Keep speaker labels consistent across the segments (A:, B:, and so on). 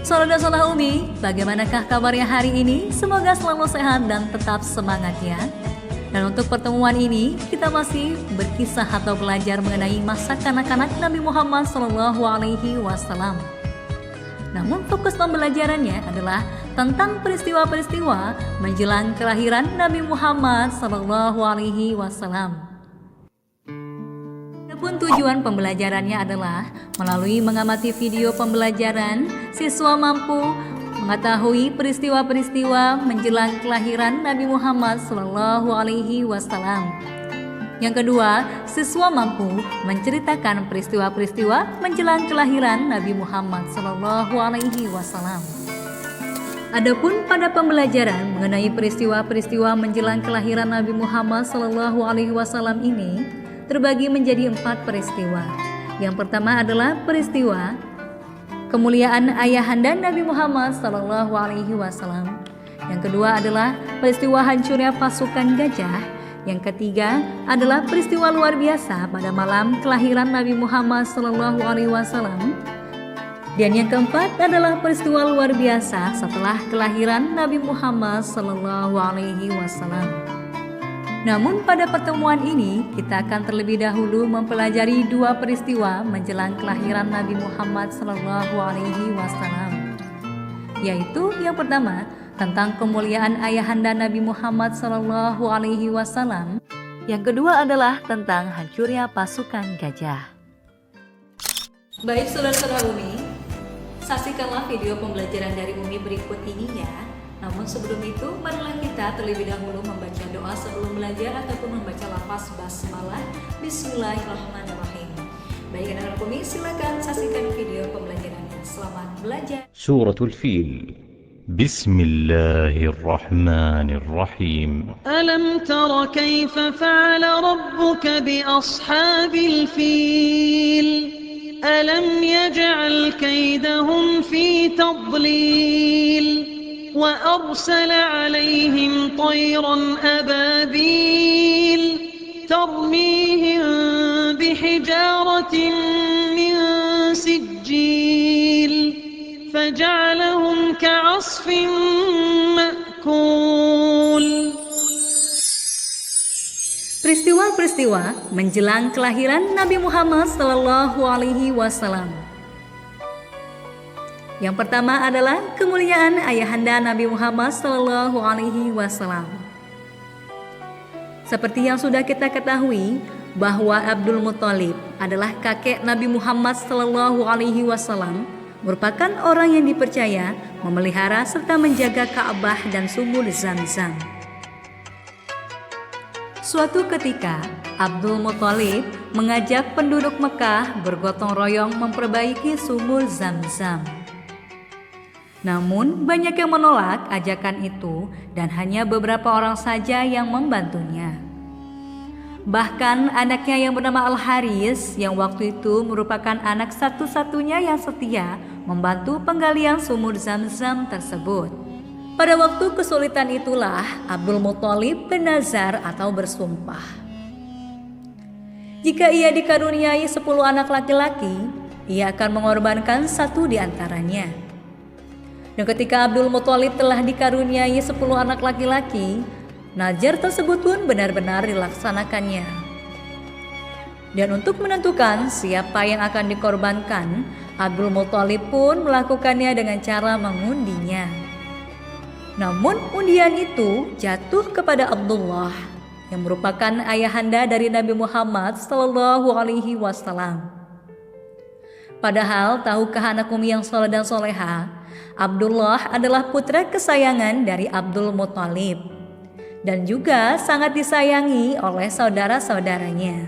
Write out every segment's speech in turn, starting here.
A: Saudara Solah Umi, bagaimanakah kabarnya hari ini? Semoga selalu sehat dan tetap semangat ya. Dan untuk pertemuan ini, kita masih berkisah atau belajar mengenai masa kanak-kanak Nabi Muhammad SAW. Namun fokus pembelajarannya adalah tentang peristiwa-peristiwa menjelang kelahiran Nabi Muhammad SAW. Adapun tujuan pembelajarannya adalah melalui mengamati video pembelajaran, siswa mampu mengetahui peristiwa-peristiwa menjelang kelahiran Nabi Muhammad SAW. Yang kedua, siswa mampu menceritakan peristiwa-peristiwa menjelang kelahiran Nabi Muhammad SAW. Adapun pada pembelajaran mengenai peristiwa-peristiwa menjelang kelahiran Nabi Muhammad SAW ini terbagi menjadi 4 peristiwa. Yang pertama adalah peristiwa kemuliaan ayahanda Nabi Muhammad SAW. Yang kedua adalah peristiwa hancurnya pasukan gajah. Yang ketiga adalah peristiwa luar biasa pada malam kelahiran Nabi Muhammad SAW. Dan yang keempat adalah peristiwa luar biasa setelah kelahiran Nabi Muhammad SAW. Namun pada pertemuan ini kita akan terlebih dahulu mempelajari 2 peristiwa menjelang kelahiran Nabi Muhammad SAW, yaitu yang pertama tentang kemuliaan ayahanda Nabi Muhammad SAW. Yang kedua adalah tentang hancurnya pasukan gajah. Baik saudara-saudara Umi, saksikanlah video pembelajaran dari Umi berikut ini ya. Namun sebelum itu, marilah kita terlebih dahulu membaca doa sebelum belajar ataupun membaca lafaz basmalah. Bismillahirrahmanirrahim. Baik anak-anak Umi, silakan saksikan video pembelajarannya. Selamat belajar.
B: Suratul Fil. Bismillahirrahmanirrahim.
C: Alam tara kaifa fa'ala rabbuka bi ashabil fil. Alam yaj'al kaydahum fi tadlil. وأرسل عليهم طيرا أبابيل ترميهم بحجارة من سجيل فجعلهم كعصف مأكول.
A: Peristiwa-peristiwa menjelang kelahiran Nabi Muhammad SAW. Yang pertama adalah kemuliaan ayahanda Nabi Muhammad SAW. Seperti yang sudah kita ketahui bahwa Abdul Muthalib adalah kakek Nabi Muhammad SAW, merupakan orang yang dipercaya memelihara serta menjaga Ka'bah dan sumur Zam-Zam. Suatu ketika Abdul Muthalib mengajak penduduk Mekah bergotong royong memperbaiki sumur Zam-Zam. Namun banyak yang menolak ajakan itu dan hanya beberapa orang saja yang membantunya. Bahkan anaknya yang bernama Al-Haris yang waktu itu merupakan anak satu-satunya yang setia membantu penggalian sumur Zam-Zam tersebut. Pada waktu kesulitan itulah Abdul Muthalib bernazar atau bersumpah. Jika ia dikaruniai 10 anak laki-laki, ia akan mengorbankan 1 di antaranya. Dan ketika Abdul Muthalib telah dikaruniai 10 anak laki-laki, nazar tersebut pun benar-benar dilaksanakannya. Dan untuk menentukan siapa yang akan dikorbankan, Abdul Muthalib pun melakukannya dengan cara mengundinya. Namun undian itu jatuh kepada Abdullah yang merupakan ayahanda dari Nabi Muhammad SAW. Padahal tahukah anak Umi yang soleh dan soleha, Abdullah adalah putra kesayangan dari Abdul Muthalib dan juga sangat disayangi oleh saudara-saudaranya.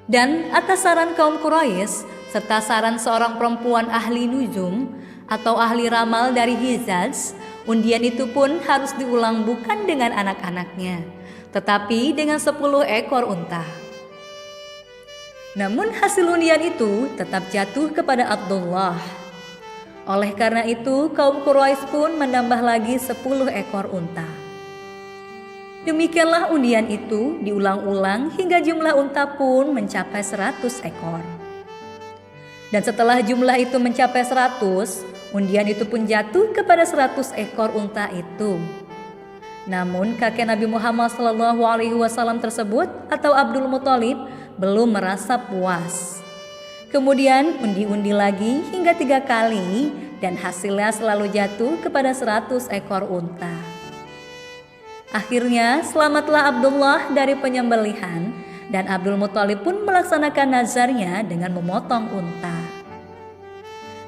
A: Dan atas saran kaum Quraisy serta saran seorang perempuan ahli nujum atau ahli ramal dari Hijaz, undian itu pun harus diulang bukan dengan anak-anaknya, tetapi dengan 10 ekor unta. Namun hasil undian itu tetap jatuh kepada Abdullah. Oleh karena itu kaum Quraisy pun menambah lagi 10 ekor unta. Demikianlah undian itu diulang-ulang hingga jumlah unta pun mencapai 100 ekor. Dan setelah jumlah itu mencapai 100, Undian itu pun jatuh kepada 100 ekor unta itu. Namun kakek Nabi Muhammad SAW tersebut atau Abdul Muthalib belum merasa puas. Kemudian undi-undi lagi hingga 3 kali dan hasilnya selalu jatuh kepada 100 ekor unta. Akhirnya selamatlah Abdullah dari penyembelihan dan Abdul Muthalib pun melaksanakan nazarnya dengan memotong unta.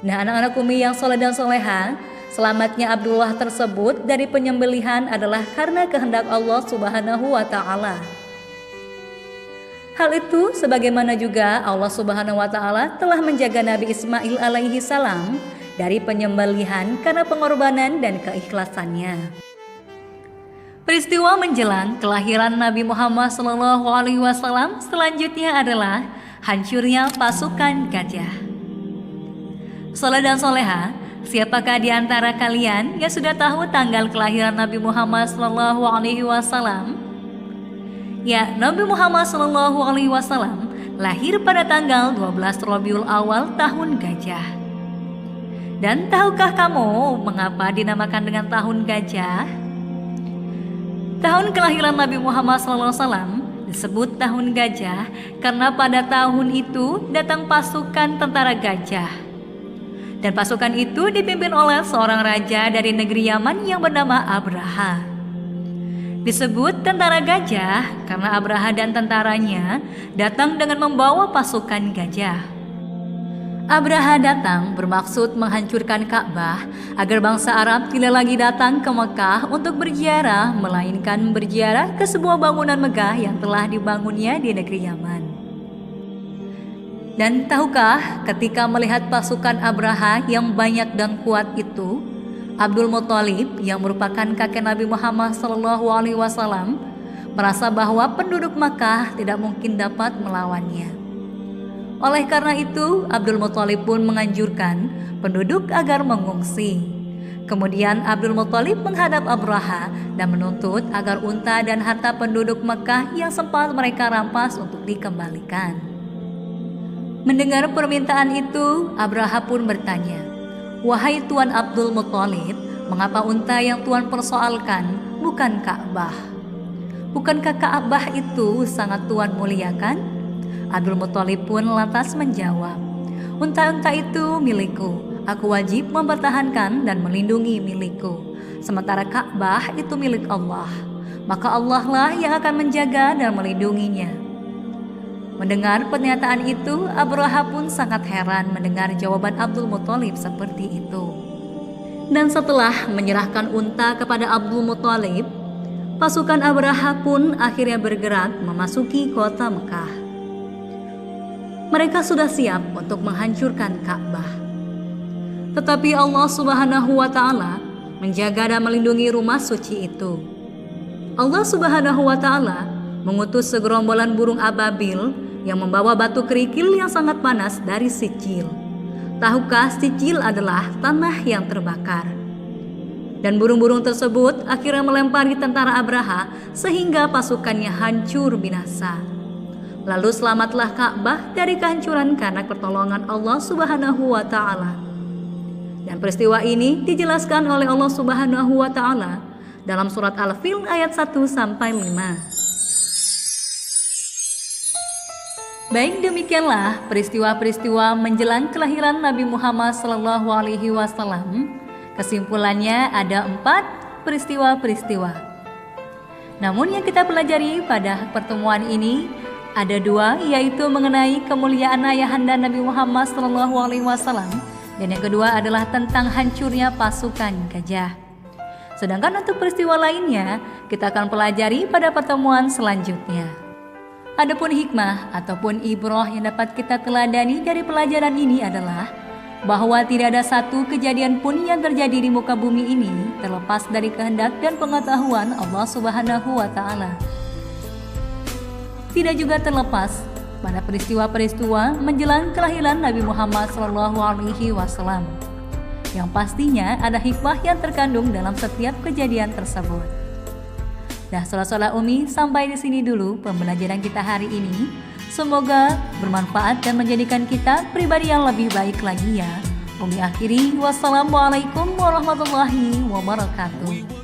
A: Nah, anak-anak Umi yang soleh dan soleha, selamatnya Abdullah tersebut dari penyembelihan adalah karena kehendak Allah Subhanahu wa Ta'ala. Hal itu sebagaimana juga Allah Subhanahu wa Ta'ala telah menjaga Nabi Ismail alaihi salam dari penyembelihan karena pengorbanan dan keikhlasannya. Peristiwa menjelang kelahiran Nabi Muhammad SAW selanjutnya adalah hancurnya pasukan gajah. Soleh dan soleha, siapakah di antara kalian yang sudah tahu tanggal kelahiran Nabi Muhammad SAW? Ya, Nabi Muhammad SAW lahir pada tanggal 12 Rabiul Awal tahun gajah. Dan tahukah kamu mengapa dinamakan dengan tahun gajah? Tahun kelahiran Nabi Muhammad SAW disebut tahun gajah karena pada tahun itu datang pasukan tentara gajah. Dan pasukan itu dipimpin oleh seorang raja dari negeri Yaman yang bernama Abraha. Disebut tentara gajah karena Abraha dan tentaranya datang dengan membawa pasukan gajah. Abraha datang bermaksud menghancurkan Ka'bah agar bangsa Arab tidak lagi datang ke Mekah untuk berziarah, melainkan berziarah ke sebuah bangunan megah yang telah dibangunnya di negeri Yaman. Dan tahukah ketika melihat pasukan Abraha yang banyak dan kuat itu, Abdul Muthalib yang merupakan kakek Nabi Muhammad SAW merasa bahwa penduduk Makkah tidak mungkin dapat melawannya. Oleh karena itu, Abdul Muthalib pun menganjurkan penduduk agar mengungsi. Kemudian Abdul Muthalib menghadap Abraha dan menuntut agar unta dan harta penduduk Makkah yang sempat mereka rampas untuk dikembalikan. Mendengar permintaan itu, Abraha pun bertanya, "Wahai Tuan Abdul Muthalib, mengapa unta yang Tuan persoalkan bukan Ka'bah? Bukankah Ka'bah itu sangat Tuan muliakan?" Abdul Muthalib pun lantas menjawab, "Unta-unta itu milikku, aku wajib mempertahankan dan melindungi milikku. Sementara Ka'bah itu milik Allah, maka Allah lah yang akan menjaga dan melindunginya." Mendengar pernyataan itu, Abraha pun sangat heran mendengar jawaban Abdul Muthalib seperti itu. Dan setelah menyerahkan unta kepada Abdul Muthalib, pasukan Abraha pun akhirnya bergerak memasuki kota Mekah. Mereka sudah siap untuk menghancurkan Ka'bah. Tetapi Allah Subhanahu wa Ta'ala menjaga dan melindungi rumah suci itu. Allah Subhanahu wa Ta'ala mengutus segerombolan burung ababil yang membawa batu kerikil yang sangat panas dari Sijil. Tahukah Sijil adalah tanah yang terbakar? Dan burung-burung tersebut akhirnya melempari tentara Abraha sehingga pasukannya hancur binasa. Lalu selamatlah Ka'bah dari kehancuran karena pertolongan Allah Subhanahu wa Ta'ala. Dan peristiwa ini dijelaskan oleh Allah Subhanahu wa Ta'ala dalam surat Al-Fil ayat 1-5. Baik, demikianlah peristiwa-peristiwa menjelang kelahiran Nabi Muhammad SAW. Kesimpulannya ada 4 peristiwa-peristiwa. Namun yang kita pelajari pada pertemuan ini ada 2, yaitu mengenai kemuliaan ayahanda Nabi Muhammad SAW, dan yang kedua adalah tentang hancurnya pasukan gajah. Sedangkan untuk peristiwa lainnya kita akan pelajari pada pertemuan selanjutnya. Adapun hikmah ataupun ibrah yang dapat kita teladani dari pelajaran ini adalah bahwa tidak ada satu kejadian pun yang terjadi di muka bumi ini terlepas dari kehendak dan pengetahuan Allah Subhanahu wa Ta'ala. Tidak juga terlepas pada peristiwa-peristiwa menjelang kelahiran Nabi Muhammad SAW, yang pastinya ada hikmah yang terkandung dalam setiap kejadian tersebut. Nah, saudara-saudara Umi, sampai di sini dulu pembelajaran kita hari ini. Semoga bermanfaat dan menjadikan kita pribadi yang lebih baik lagi ya. Kami akhiri, wassalamualaikum warahmatullahi wabarakatuh.